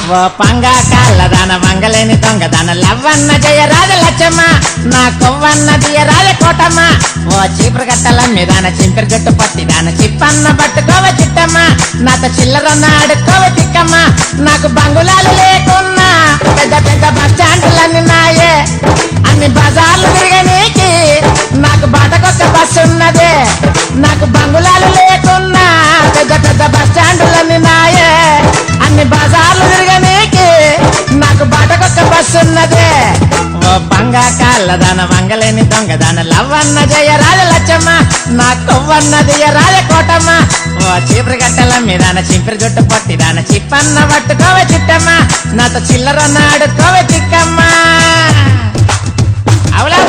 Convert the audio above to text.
ఓ పంగా కాళ్ళదాన మంగలేని దొంగదాన లవ్వన్న జయ రాజ లచ్చమ్మ నా కొవ్వన్న దియ రాజ కోటమ్మ ఓ చీపురు గట్టల మీదాన చింపిరి జట్టు పట్టిదాన చిప్పన్న పట్టుకోవ చిట్టమ్మ నాతో చిల్లరన్న ఆడుకోవ తిక్కమ్మ నాకు బంగుళాలు లేకున్నా పెద్ద పెద్ద బస్ స్టాండ్లన్నీ నాయే అన్ని బజార్లు తిరగనీకి నాకు బాటకొక్క బస్సు ఉన్నదే నాకు బంగుళాలు లేకున్నా పెద్ద పెద్ద బస్ స్టాండ్లన్నీ నాయే అన్ని బజార్లు తిరగనీకి నాకు బాటకొక్క బస్సు ఉన్నదే ఓ బంగా కాళ్ళదాన మంగలేని దొంగదాన లవ్వన్న జయ రాజ లచ్చమ్మ నా కొవ్వన్నది రాజ కోటమ్మ ఓ చీపురు గట్టల మీదాన చింపిరి జుట్టు పట్టిదాన చిప్పన్న పట్టుకోవ చిట్టమ్మ నాతో చిల్లరన్న ఆడుకోవ చిక్కమ్మ అవులా